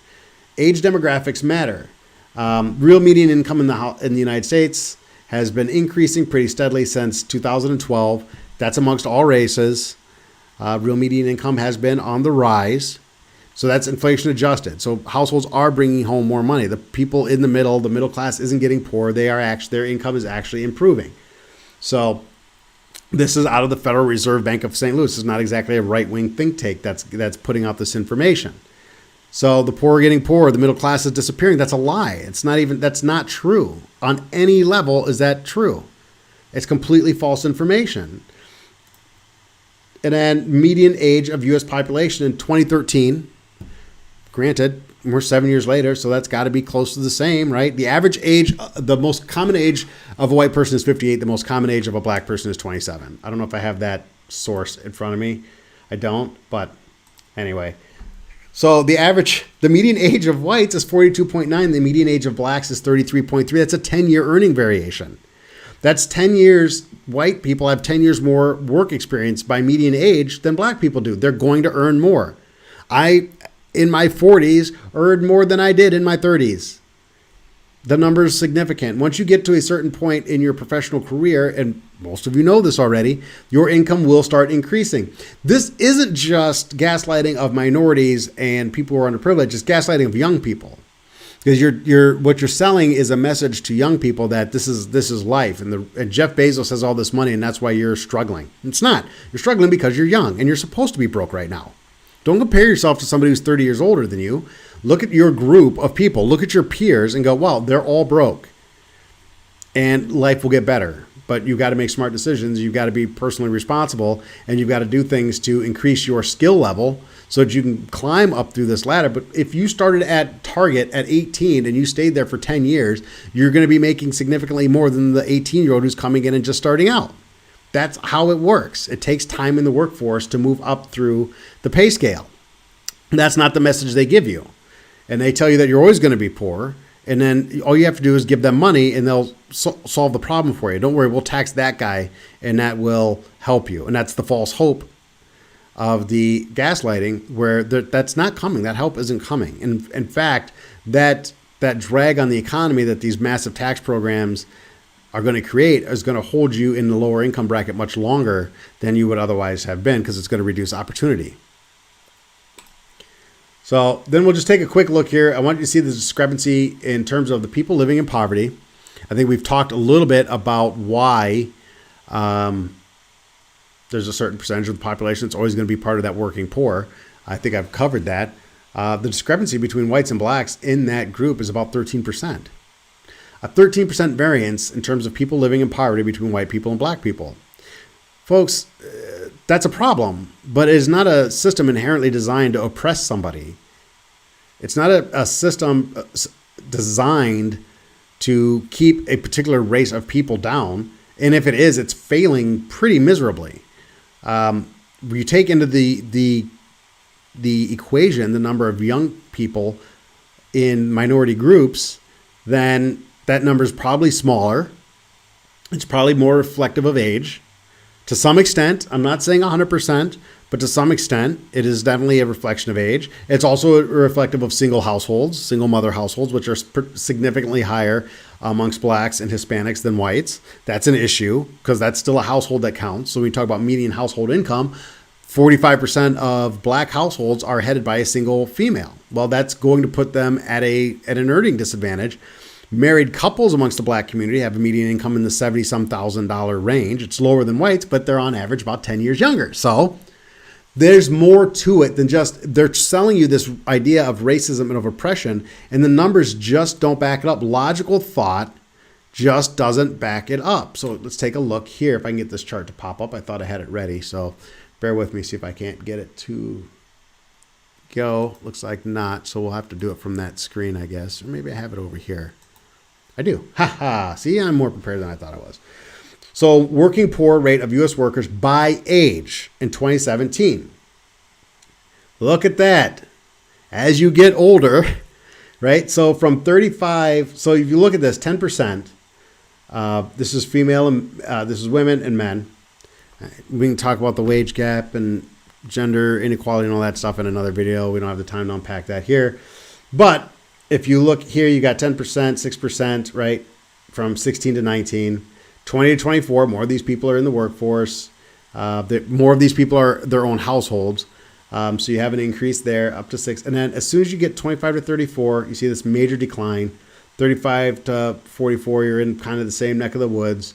Age demographics matter. Real median income in the United States has been increasing pretty steadily since 2012. That's amongst all races. Real median income has been on the rise. So that's inflation adjusted. So households are bringing home more money. The people in the middle class isn't getting poor. Their income is actually improving. So this is out of the Federal Reserve Bank of St. Louis. It's not exactly a right-wing think tank that's putting out this information. So the poor are getting poorer, the middle class is disappearing. That's a lie. That's not true. On any level is that true. It's completely false information. And then median age of U.S. population in 2013, granted, we're 7 years later, so that's got to be close to the same, right? The average age, the most common age of a white person is 58. The most common age of a black person is 27. I don't know if I have that source in front of me. I don't, but anyway. So the median age of whites is 42.9. The median age of blacks is 33.3. That's a 10-year earning variation. That's 10 years. White people have 10 years more work experience by median age than black people do. They're going to earn more. I, in my 40s, earned more than I did in my 30s. The number is significant. Once you get to a certain point in your professional career, and most of you know this already, your income will start increasing. This isn't just gaslighting of minorities and people who are underprivileged. It's gaslighting of young people, because what you're selling is a message to young people that this is life, and Jeff Bezos has all this money, and that's why you're struggling. It's not. You're struggling because you're young, and you're supposed to be broke right now. Don't compare yourself to somebody who's 30 years older than you. Look at your group of people. Look at your peers and go, well, they're all broke. And life will get better. But you've got to make smart decisions. You've got to be personally responsible. And you've got to do things to increase your skill level so that you can climb up through this ladder. But if you started at Target at 18 and you stayed there for 10 years, you're going to be making significantly more than the 18-year-old who's coming in and just starting out. That's how it works. It takes time in the workforce to move up through the pay scale. That's not the message they give you. And they tell you that you're always going to be poor. And then all you have to do is give them money and they'll solve the problem for you. Don't worry, we'll tax that guy and that will help you. And that's the false hope of the gaslighting, where that's not coming. That help isn't coming. In fact, that drag on the economy that these massive tax programs are going to create is going to hold you in the lower income bracket much longer than you would otherwise have been, because it's going to reduce opportunity. So then we'll just take a quick look here. I want you to see the discrepancy in terms of the people living in poverty. I think we've talked a little bit about why there's a certain percentage of the population that's always going to be part of that working poor. I think I've covered that. The discrepancy between whites and blacks in that group is about 13%. A 13% variance in terms of people living in poverty between white people and black people. Folks, that's a problem, but it is not a system inherently designed to oppress somebody. It's not a system designed to keep a particular race of people down. And if it is, it's failing pretty miserably. You take into the equation the number of young people in minority groups, then that number is probably smaller. It's probably more reflective of age. To some extent, I'm not saying 100%, but to some extent, it is definitely a reflection of age. It's also reflective of single households, single mother households, which are significantly higher amongst blacks and Hispanics than whites. That's an issue because that's still a household that counts. So when we talk about median household income, 45% of black households are headed by a single female. Well, that's going to put them at an earning disadvantage. Married couples amongst the black community have a median income in the $70,000 range. It's lower than whites, but they're on average about 10 years younger. So there's more to it than just they're selling you this idea of racism and of oppression, and the numbers just don't back it up. Logical thought just doesn't back it up. So let's take a look here. If I can get this chart to pop up, I thought I had it ready. So bear with me, see if I can't get it to go. Looks like not. So we'll have to do it from that screen, I guess. Or maybe I have it over here. I do. Ha. See, I'm more prepared than I thought I was. So working poor rate of U.S. workers by age in 2017. Look at that. As you get older, right? So from 35, so if you look at this, 10%, this is female and this is women and men. We can talk about the wage gap and gender inequality and all that stuff in another video. We don't have the time to unpack that here. But if you look here, you got 10%, 6%, right? From 16 to 19, 20 to 24, more of these people are in the workforce. More of these people are their own households. So you have an increase there up to 6. And then as soon as you get 25 to 34, you see this major decline. 35 to 44, you're in kind of the same neck of the woods.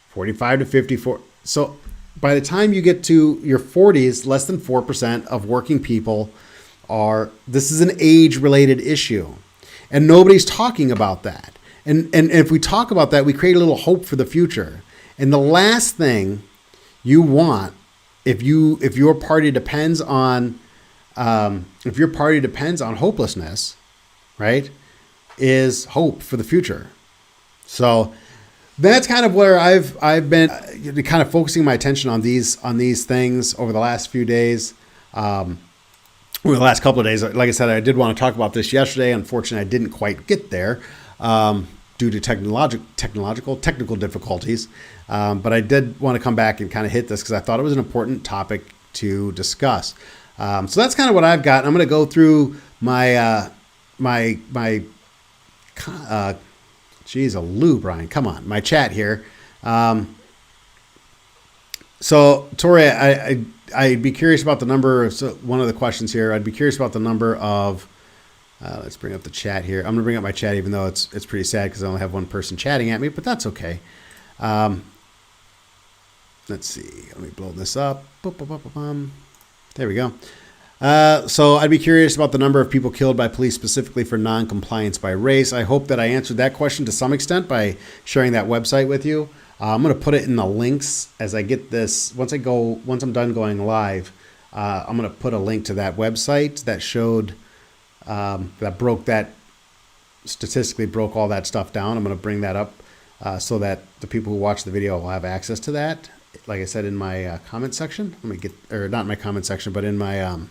45 to 54. So by the time you get to your 40s, less than 4% of working people this is an age-related issue. And nobody's talking about that. And if we talk about that, we create a little hope for the future. And the last thing you want, if your party depends on hopelessness, right, is hope for the future. So that's kind of where I've been kind of focusing my attention on these things over the last few days. The last couple of days, like I said, I did want to talk about this yesterday. Unfortunately, I didn't quite get there due to technical difficulties. But I did want to come back and kind of hit this because I thought it was an important topic to discuss. So that's kind of what I've got. I'm going to go through my Brian, come on, my chat here. So Tori, I'd be curious about the number. So one of the questions here, I'd be curious about the number of. Let's bring up the chat here. I'm going to bring up my chat, even though it's pretty sad because I only have one person chatting at me, but that's okay. Let's see. Let me blow this up. There we go. So I'd be curious about the number of people killed by police specifically for non-compliance by race. I hope that I answered that question to some extent by sharing that website with you. I'm going to put it in the links as I get this. Once I'm done going live, I'm going to put a link to that website that showed, statistically broke all that stuff down. I'm going to bring that up so that the people who watch the video will have access to that. Like I said, in my comment section, not in my comment section, but in my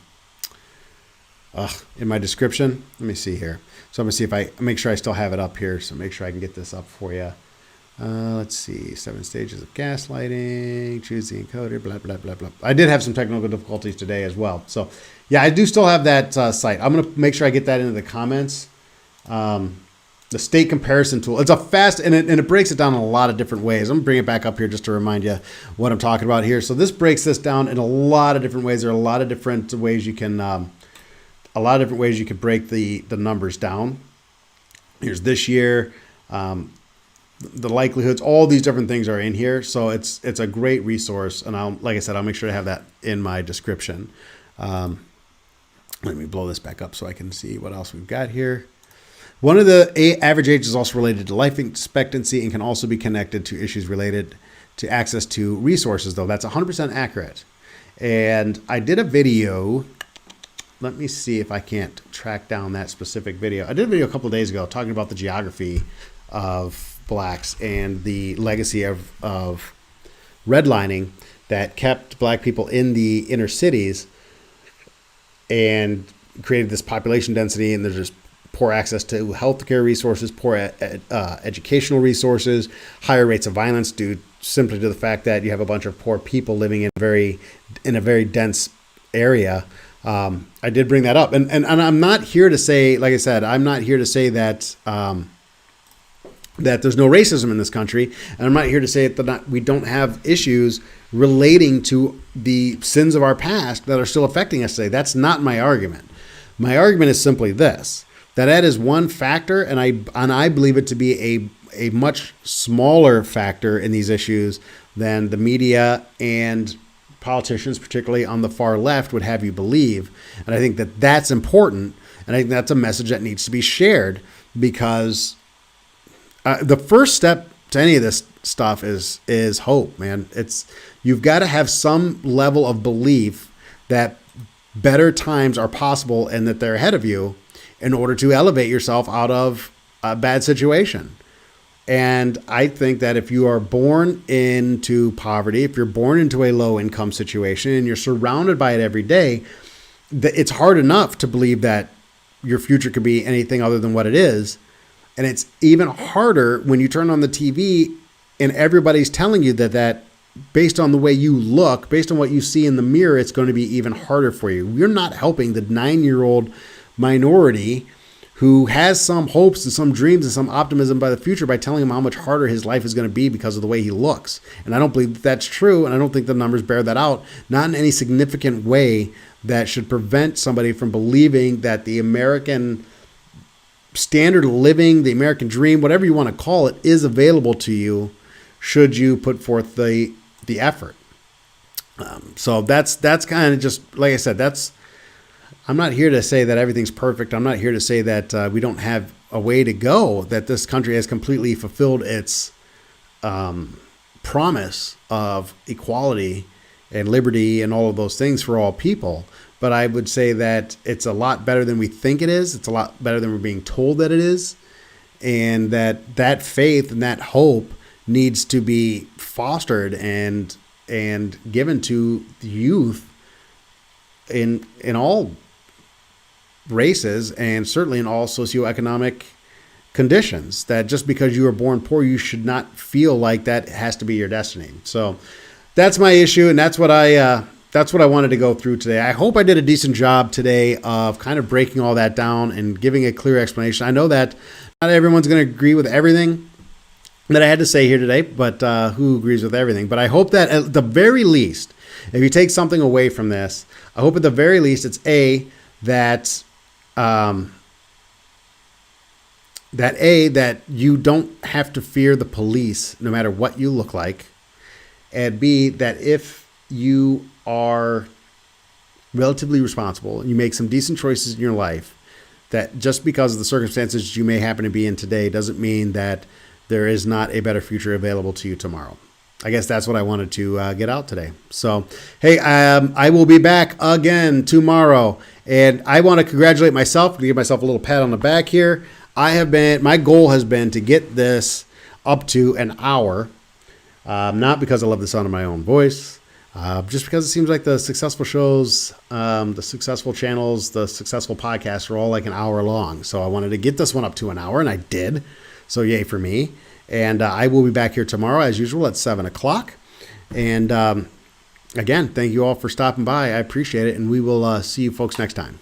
description. Let me see here. So I'm going to see if I make sure I still have it up here. So make sure I can get this up for you. Let's see, 7 stages of gaslighting, choose the encoder, blah, blah, blah, blah. I did have some technical difficulties today as well. So yeah, I do still have that site. I'm going to make sure I get that into the comments. the state comparison tool. It's a fast, and it breaks it down in a lot of different ways. I'm going to bring it back up here just to remind you what I'm talking about here. So this breaks this down in a lot of different ways. There are a lot of different ways you can, break the numbers down. Here's this year, the likelihoods, all these different things are in here. So it's a great resource. And like I said, I'll make sure to have that in my description. Let me blow this back up so I can see what else we've got here. One of the average age is also related to life expectancy and can also be connected to issues related to access to resources, though. That's 100% accurate. And I did a video. Let me see if I can't track down that specific video. I did a video a couple of days ago talking about the geography of blacks and the legacy of redlining that kept black people in the inner cities and created this population density, and there's just poor access to healthcare resources, poor educational resources, higher rates of violence due simply to the fact that you have a bunch of poor people living in a very dense area. I did bring that up, and I'm not here to say, like I said, I'm not here to say that that there's no racism in this country, and I'm not here to say that we don't have issues relating to the sins of our past that are still affecting us today. That's not my argument. My argument is simply this: that is one factor, and I believe it to be a much smaller factor in these issues than the media and politicians, particularly on the far left, would have you believe. And I think that that's important, and I think that's a message that needs to be shared, because the first step to any of this stuff is hope, man. You've got to have some level of belief that better times are possible and that they're ahead of you in order to elevate yourself out of a bad situation. And I think that if you are born into poverty, if you're born into a low income situation and you're surrounded by it every day, it's hard enough to believe that your future could be anything other than what it is. And it's even harder when you turn on the TV and everybody's telling you that based on the way you look, based on what you see in the mirror, it's going to be even harder for you. You're not helping the 9-year-old minority who has some hopes and some dreams and some optimism by the future by telling him how much harder his life is going to be because of the way he looks. And I don't believe that's true, and I don't think the numbers bear that out, not in any significant way that should prevent somebody from believing that the American standard of living, the American dream, whatever you want to call it, is available to you should you put forth the effort. So that's kind of just, like I said, I'm not here to say that everything's perfect. I'm not here to say that we don't have a way to go, that this country has completely fulfilled its promise of equality and liberty and all of those things for all people. But I would say that it's a lot better than we think it is. It's a lot better than we're being told that it is. And that faith and that hope needs to be fostered and given to the youth in all races, and certainly in all socioeconomic conditions, that just because you were born poor, you should not feel like that has to be your destiny. So that's my issue, and that's what I wanted to go through today. I hope I did a decent job today of kind of breaking all that down and giving a clear explanation. I know that not everyone's going to agree with everything that I had to say here today, but who agrees with everything? But I hope that at the very least, if you take something away from this, I hope at the very least it's that you don't have to fear the police no matter what you look like, and B, that if you are relatively responsible and you make some decent choices in your life, that just because of the circumstances you may happen to be in today doesn't mean that there is not a better future available to you tomorrow. I guess that's what I wanted to get out today. So, hey, I will be back again tomorrow. And I want to congratulate myself, to give myself a little pat on the back here. My goal has been to get this up to an hour, not because I love the sound of my own voice, just because it seems like the successful shows, the successful channels, the successful podcasts are all like an hour long. So I wanted to get this one up to an hour, and I did. So yay for me. And I will be back here tomorrow, as usual, at 7 o'clock. And again, thank you all for stopping by. I appreciate it. And we will see you folks next time.